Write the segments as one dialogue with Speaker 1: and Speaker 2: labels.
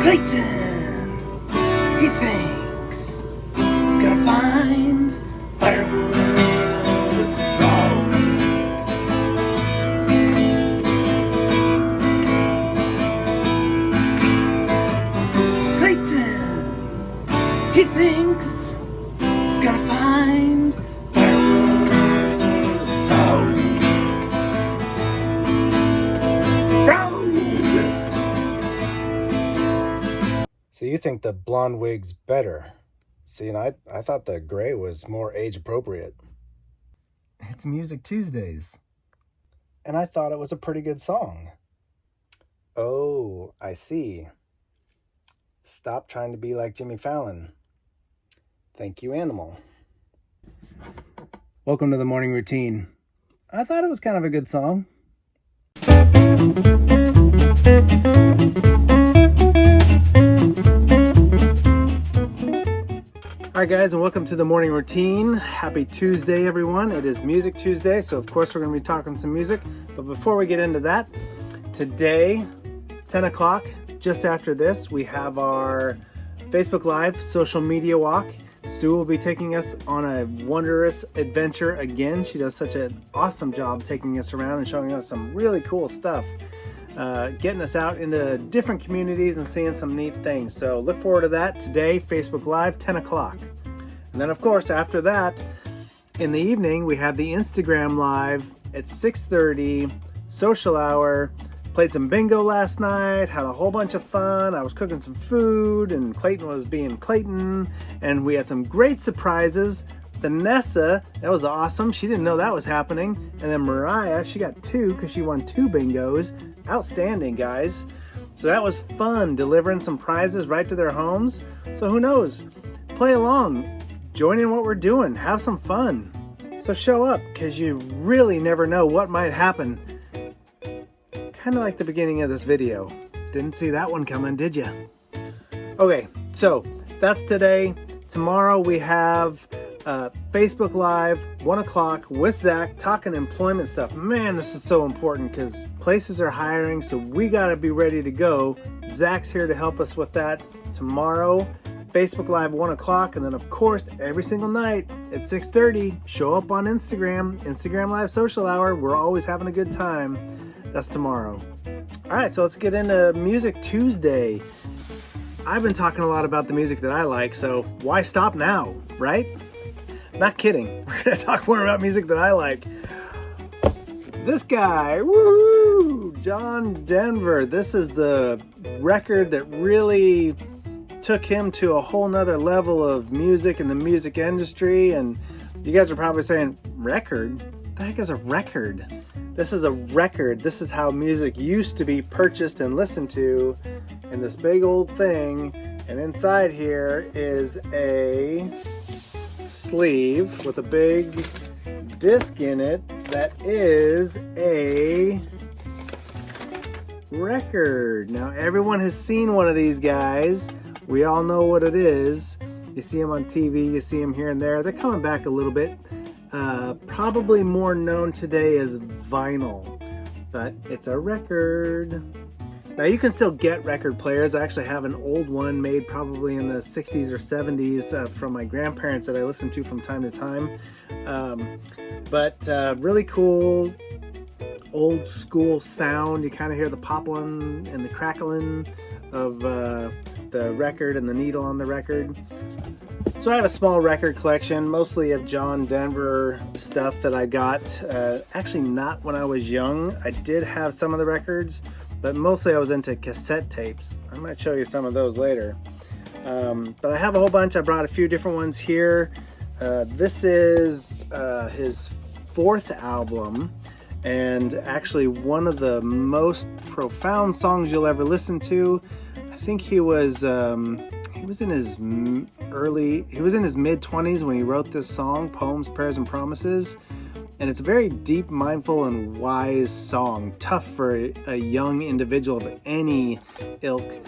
Speaker 1: Clayton, he thinks he's gonna find firewood. Clayton, he thinks he's gonna find firewood.
Speaker 2: So you think the blonde wig's better? See, and I thought the gray was more age appropriate.
Speaker 1: It's Music Tuesdays.
Speaker 2: And I thought it was a pretty good song. Oh, I see. Stop trying to be like Jimmy Fallon. Thank you, animal. Welcome to the morning routine. I thought it was kind of a good song. All right, guys, and welcome to the morning routine. Happy Tuesday, everyone. It is Music Tuesday, so of course we're going to be talking some music. But before we get into that, today, 10 o'clock, just after this, we have our Facebook Live social media walk. Sue will be taking us on a wondrous adventure again. She does such an awesome job taking us around and showing us some really cool stuff. Getting us out into different communities and seeing some neat things. So look forward to that today, Facebook Live, 10 o'clock. And then, of course, after that, in the evening, we have the Instagram Live at 6:30, social hour. Played some bingo last night, had a whole bunch of fun. I was cooking some food, and Clayton was being Clayton, and we had some great surprises. Vanessa, that was awesome. She didn't know that was happening. And then Mariah, she got 2 because she won 2 bingos. Outstanding, guys. So that was fun, delivering some prizes right to their homes. So who knows? Play along, join in what we're doing, have some fun. So show up, because you really never know what might happen. Kind of like the beginning of this video. Didn't see that one coming, did you? Okay, so that's today. Tomorrow we have Facebook Live, 1 o'clock with Zach, talking employment stuff. Man, this is so important because places are hiring, so we got to be ready to go. Zach's here to help us with that tomorrow. Facebook Live, 1 o'clock, and then of course, every single night at 6:30, show up on Instagram Live Social Hour. We're always having a good time. That's tomorrow. All right, so let's get into Music Tuesday. I've been talking a lot about the music that I like, so why stop now, right? Not kidding. We're going to talk more about music that I like. This guy, woo, John Denver. This is the record that really took him to a whole nother level of music in the music industry. And you guys are probably saying, record? What the heck is a record? This is a record. This is how music used to be purchased and listened to in this big old thing. And inside here is a sleeve with a big disc in it that is a record. Now everyone has seen one of these guys. We all know what it is. You see them on TV, you see them here and there. They're coming back a little bit. Probably more known today as vinyl, but it's a record. Now you can still get record players. I actually have an old one made probably in the 60s or 70s from my grandparents that I listen to from time to time. But really cool old school sound. You kind of hear the popping and the crackling of the record and the needle on the record. So I have a small record collection, mostly of John Denver stuff that I got. Actually not when I was young. I did have some of the records, but mostly I was into cassette tapes. I might show you some of those later. But I have a whole bunch. I brought a few different ones here. This is his 4th album, and actually one of the most profound songs you'll ever listen to. I think he was in his mid-20s when he wrote this song, Poems, Prayers, and Promises. And it's a very deep, mindful, and wise song. Tough for a young individual of any ilk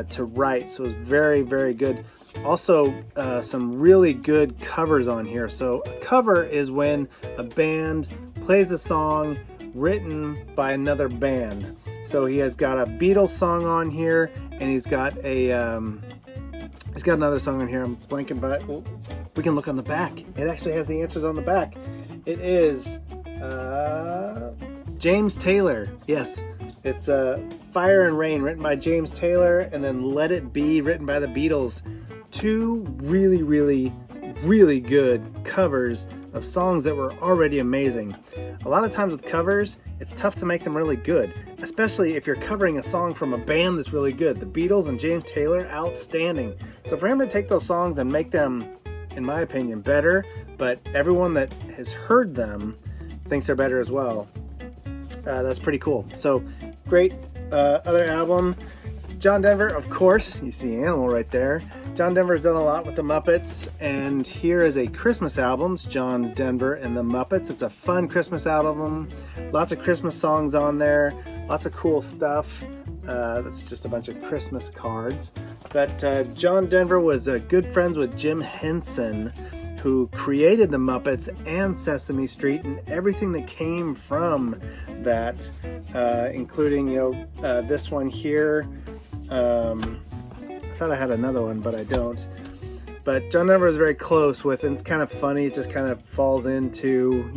Speaker 2: to write. So it's very, very good. Also, some really good covers on here. So a cover is when a band plays a song written by another band. So he has got a Beatles song on here, and he's got another song on here. I'm blanking, but we can look on the back. It actually has the answers on the back. It is James Taylor. Yes, it's Fire and Rain, written by James Taylor, and then Let It Be, written by the Beatles. Two really, really, really good covers of songs that were already amazing. A lot of times with covers, it's tough to make them really good, especially if you're covering a song from a band that's really good. The Beatles and James Taylor, outstanding. So for him to take those songs and make them, in my opinion, better, but everyone that has heard them thinks they're better as well, that's pretty cool. So great other album. John Denver, of course, you see Animal right there. John Denver's done a lot with the Muppets, and here is a Christmas album. It's John Denver and the Muppets. It's a fun Christmas album. Lots of Christmas songs on there. Lots of cool stuff. That's just a bunch of Christmas cards. But John Denver was good friends with Jim Henson, who created the Muppets and Sesame Street and everything that came from that, including, this one here. I thought I had another one, but I don't. But John Denver is very close with, and it's kind of funny. It just kind of falls into,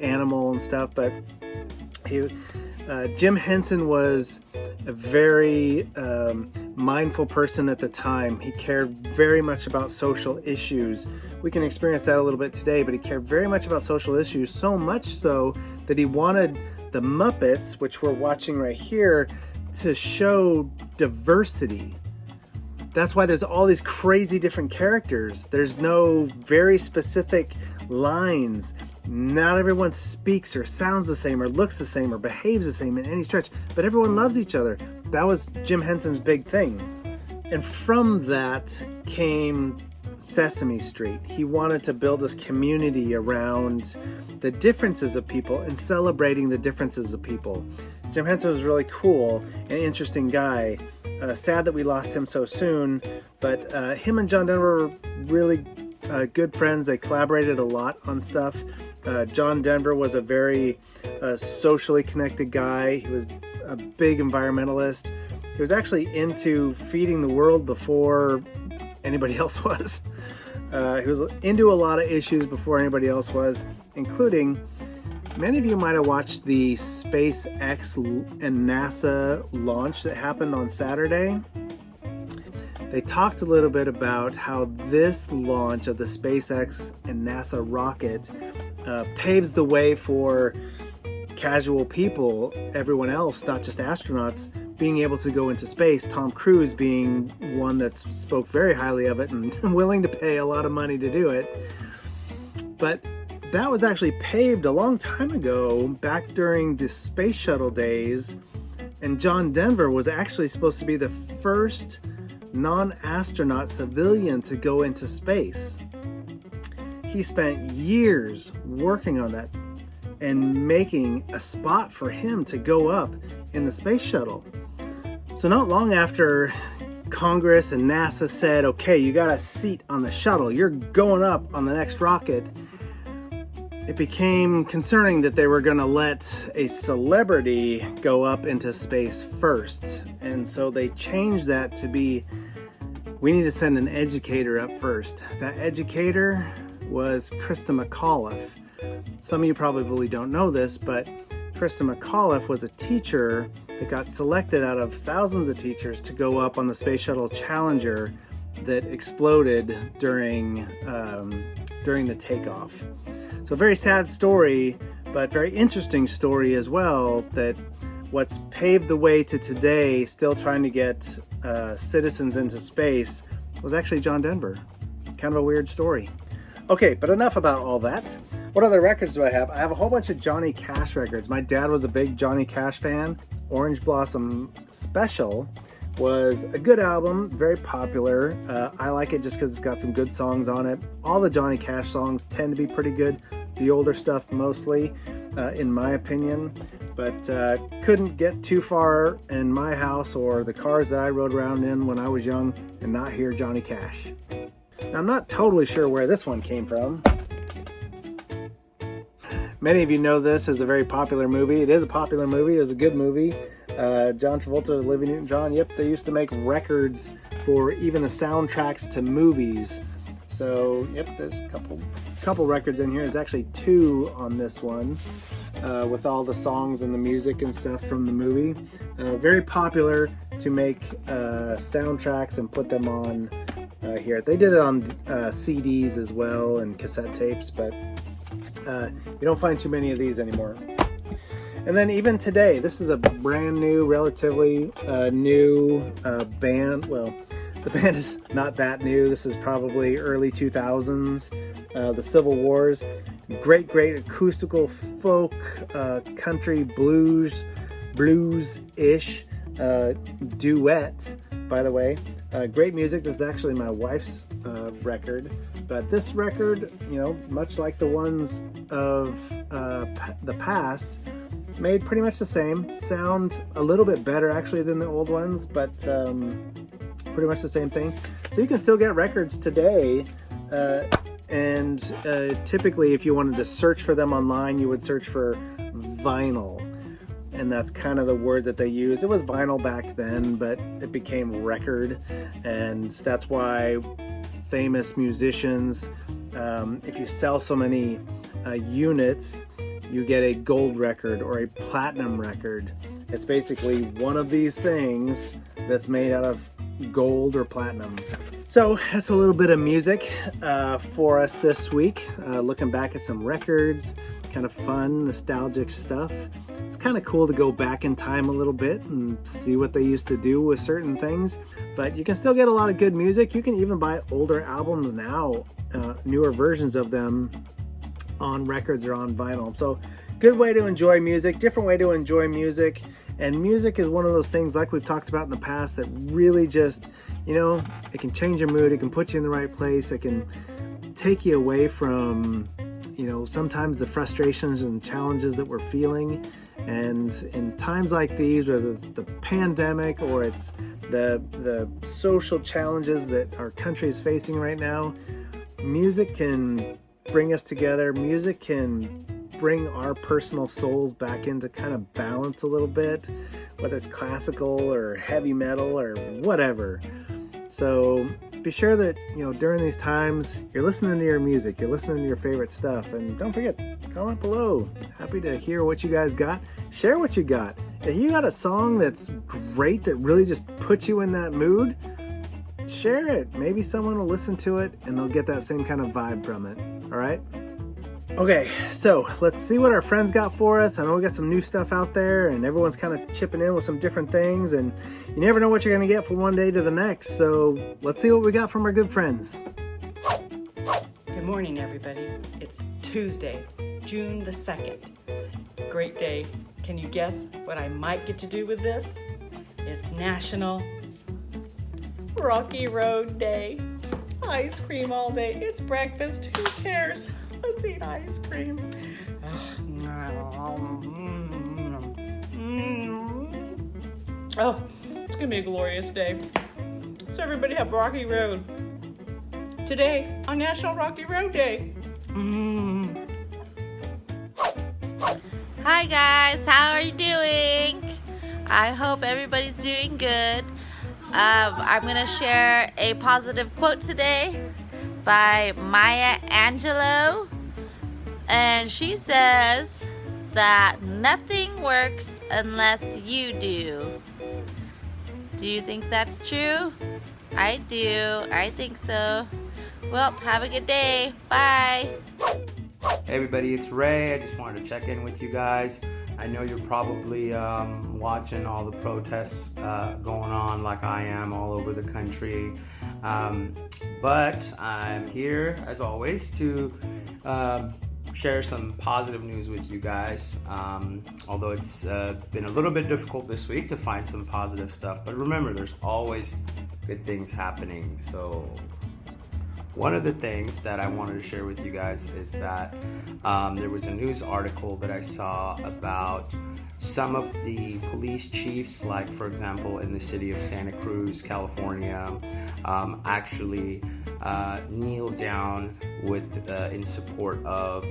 Speaker 2: Animal and stuff. But Jim Henson was a very mindful person at the time. He cared very much about social issues. We can experience that a little bit today, but he cared very much about social issues, so much so that he wanted the Muppets, which we're watching right here, to show diversity. That's why there's all these crazy different characters. There's no very specific lines. Not everyone speaks or sounds the same or looks the same or behaves the same in any stretch, but everyone loves each other. That was Jim Henson's big thing. And from that came Sesame Street. He wanted to build this community around the differences of people and celebrating the differences of people. Jim Henson was really cool and interesting guy. Sad that we lost him so soon, but him and John Denver were really good friends. They collaborated a lot on stuff. John Denver was a very socially connected guy. He was a big environmentalist. He was actually into feeding the world before anybody else was. He was into a lot of issues before anybody else was, including, many of you might have watched the SpaceX and NASA launch that happened on Saturday. They talked a little bit about how this launch of the SpaceX and NASA rocket paves the way for casual people, everyone else, not just astronauts, being able to go into space. Tom Cruise being one that spoke very highly of it and willing to pay a lot of money to do it. But that was actually paved a long time ago, back during the space shuttle days, and John Denver was actually supposed to be the first non-astronaut civilian to go into space. He spent years working on that and making a spot for him to go up in the space shuttle. So not long after Congress and NASA said, okay, you got a seat on the shuttle, you're going up on the next rocket, it became concerning that they were going to let a celebrity go up into space first. And so they changed that to be, we need to send an educator up first. That educator was Krista McAuliffe. Some of you probably don't know this, but Krista McAuliffe was a teacher that got selected out of thousands of teachers to go up on the Space Shuttle Challenger that exploded during the takeoff. So a very sad story, but very interesting story as well, that what's paved the way to today, still trying to get citizens into space, was actually John Denver. Kind of a weird story. Okay, but enough about all that. What other records do I have? I have a whole bunch of Johnny Cash records. My dad was a big Johnny Cash fan. Orange Blossom Special was a good album, very popular. I like it just because it's got some good songs on it. All the Johnny Cash songs tend to be pretty good. The older stuff mostly, in my opinion. But couldn't get too far in my house or the cars that I rode around in when I was young and not hear Johnny Cash. Now, I'm not totally sure where this one came from. Many of you know this as a very popular movie. It is a popular movie. It is a good movie. John Travolta, Olivia Newton-John. Yep, they used to make records for even the soundtracks to movies. So, yep, there's a couple records in here. There's actually 2 on this one, with all the songs and the music and stuff from the movie. Very popular to make soundtracks and put them on here. They did it on CDs as well and cassette tapes, but you don't find too many of these anymore. And then even today, this is a brand new, relatively new band. Well, the band is not that new. This is probably early 2000s, the Civil Wars. Great acoustical folk, country blues-ish duet, by the way. Great music. This is actually my wife's record. But this record, much like the ones of the past, made pretty much the same. Sound a little bit better actually than the old ones, but pretty much the same thing. So you can still get records today, and typically if you wanted to search for them online, you would search for vinyl, and that's kind of the word that they used. It was vinyl back then, but it became record, and that's why famous musicians, if you sell so many units, you get a gold record or a platinum record. It's basically one of these things that's made out of gold or platinum. So that's a little bit of music for us this week. Looking back at some records, kind of fun, nostalgic stuff. It's kind of cool to go back in time a little bit and see what they used to do with certain things. But you can still get a lot of good music. You can even buy older albums now, newer versions of them on records or on vinyl. So good way to enjoy music, different way to enjoy music. And music is one of those things, like we've talked about in the past, that really just, it can change your mood, it can put you in the right place, it can take you away from, sometimes the frustrations and challenges that we're feeling. And in times like these, whether it's the pandemic or it's the social challenges that our country is facing right now, music can bring us together. Music can bring our personal souls back into kind of balance a little bit, whether it's classical or heavy metal or whatever. So be sure that, during these times, you're listening to your music, you're listening to your favorite stuff, and don't forget, comment below. Happy to hear what you guys got. Share what you got. If you got a song that's great, that really just puts you in that mood, share it. Maybe someone will listen to it and they'll get that same kind of vibe from it. All right? Okay, so let's see what our friends got for us. I know we got some new stuff out there and everyone's kind of chipping in with some different things, and you never know what you're going to get from one day to the next. So let's see what we got from our good friends.
Speaker 3: Good morning, everybody. It's Tuesday, June the 2nd. Great day. Can you guess what I might get to do with this? It's National Rocky Road Day. Ice cream all day. It's breakfast. Who cares? Let's eat ice cream. Oh, it's gonna be a glorious day. So everybody have Rocky Road today on National Rocky Road Day.
Speaker 4: Hi guys, how are you doing? I hope everybody's doing good. I'm gonna share a positive quote today by Maya Angelou, and she says that nothing works unless you do. Do you think that's true? I do. I think so. Well, have a good day. Bye.
Speaker 5: Hey everybody, it's Ray. I just wanted to check in with you guys. I know you're probably watching all the protests going on like I am all over the country. But I'm here, as always, to share some positive news with you guys. Although it's been a little bit difficult this week to find some positive stuff. But remember, there's always good things happening. So one of the things that I wanted to share with you guys is that there was a news article that I saw about some of the police chiefs, like for example in the city of Santa Cruz, California, actually kneel down in support of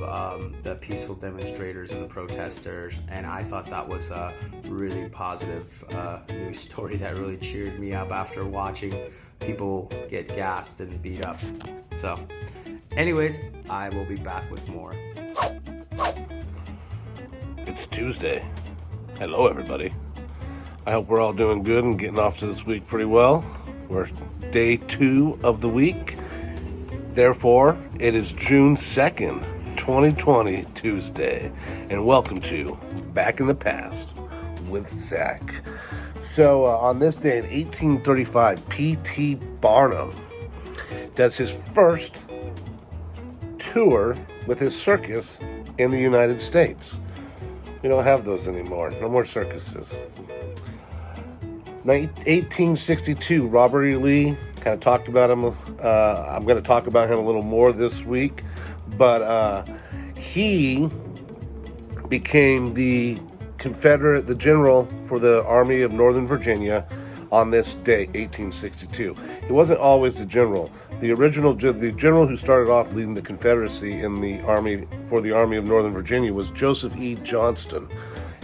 Speaker 5: the peaceful demonstrators and the protesters, and I thought that was a really positive news story that really cheered me up after watching people get gassed and beat up. So anyways, I will be back with more.
Speaker 6: It's Tuesday. Hello, everybody. I hope we're all doing good and getting off to this week pretty well. We're day 2 of the week. Therefore, it is June 2nd, 2020, Tuesday. And welcome to Back in the Past with Zach. So, on this day in 1835, P.T. Barnum does his first tour with his circus in the United States. We don't have those anymore. No more circuses. 1862, Robert E. Lee. Kind of talked about him. I'm going to talk about him a little more this week. But he became the general for the Army of Northern Virginia on this day, 1862. He wasn't always the general. The general who started off leading the Confederacy in the Army for the Army of Northern Virginia was Joseph E. Johnston.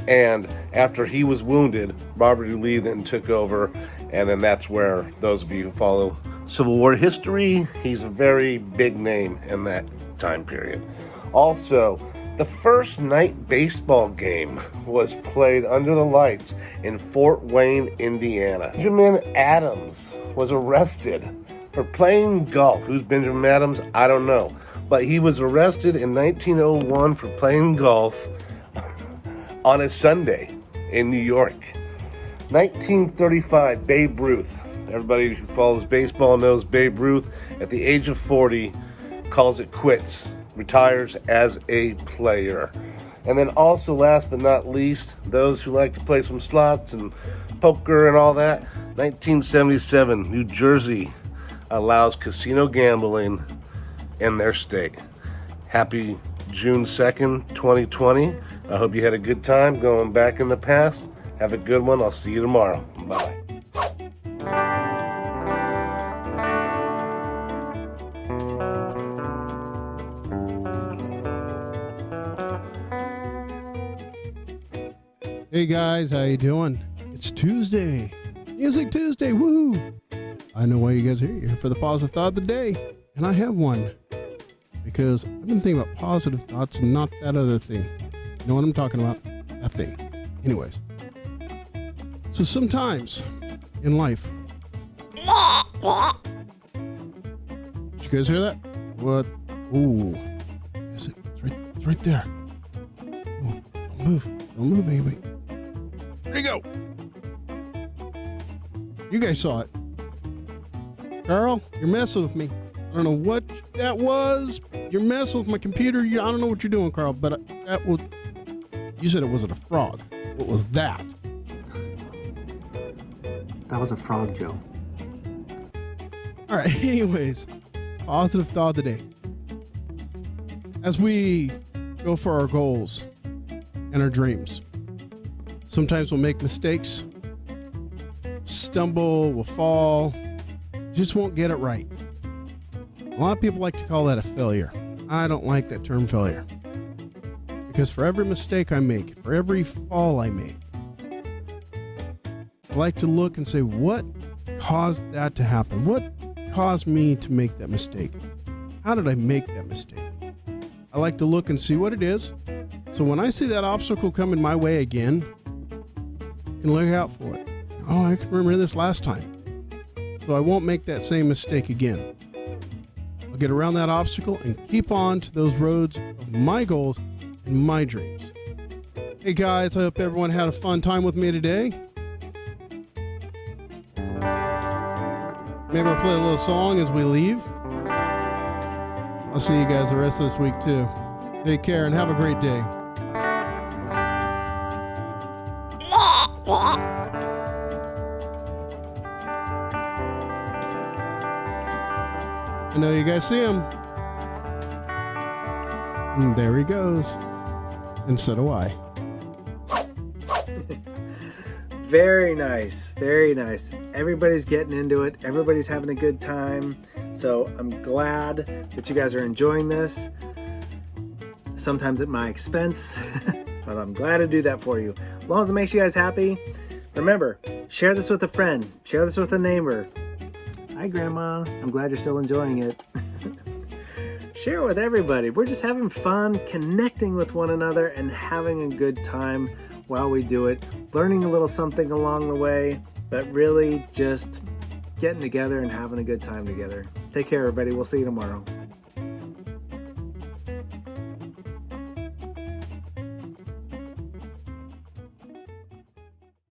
Speaker 6: And after he was wounded, Robert E. Lee then took over, and then that's where, those of you who follow Civil War history, he's a very big name in that time period. Also, the first night baseball game was played under the lights in Fort Wayne, Indiana. Benjamin Adams was arrested for playing golf. Who's Benjamin Adams? I don't know. But he was arrested in 1901 for playing golf on a Sunday in New York. 1935, Babe Ruth. Everybody who follows baseball knows Babe Ruth, at the age of 40, calls it quits, retires as a player. And then also, last but not least, those who like to play some slots and poker and all that, 1977, New Jersey allows casino gambling in their state. Happy June 2nd, 2020. I hope you had a good time going back in the past. Have a good one. I'll see you tomorrow. Bye.
Speaker 7: Hey guys, how you doing? It's Tuesday. Music Tuesday, woohoo! I know why you guys are here. You're here for the positive thought of the day. And I have one. Because I've been thinking about positive thoughts and not that other thing. You know what I'm talking about? That thing. Anyways. So sometimes in life. Did you guys hear that? What? Ooh. Is it? It's right there. Ooh, don't move. Don't move, anybody. Where'd he go? You guys saw it. Carl, you're messing with me. I don't know what that was. You're messing with my computer. I don't know what you're doing, Carl, but that was... You said it wasn't a frog. What was that?
Speaker 1: That was a frog, Joe.
Speaker 7: All right, anyways. Positive thought of the day. As we go for our goals and our dreams, sometimes we'll make mistakes, stumble, we'll fall, just won't get it right. A lot of people like to call that a failure. I don't like that term failure. Because for every mistake I make, for every fall I make, I like to look and say, what caused that to happen? What caused me to make that mistake? How did I make that mistake? I like to look and see what it is. So when I see that obstacle coming my way again, I can look out for it. Oh, I can remember this last time. So I won't make that same mistake again. I'll get around that obstacle and keep on to those roads of my goals and my dreams. Hey guys, I hope everyone had a fun time with me today. Maybe I'll play a little song as we leave. I'll see you guys the rest of this week too. Take care and have a great day. I know you guys see him. And there he goes. And so do I.
Speaker 2: Very nice, very nice. Everybody's getting into it. Everybody's having a good time. So I'm glad that you guys are enjoying this. Sometimes at my expense, but I'm glad to do that for you. As long as it makes you guys happy. Remember, share this with a friend. Share this with a neighbor. Hi, Grandma. I'm glad you're still enjoying it. Share it with everybody. We're just having fun, connecting with one another, and having a good time while we do it. Learning a little something along the way, but really just getting together and having a good time together. Take care, everybody. We'll see you tomorrow.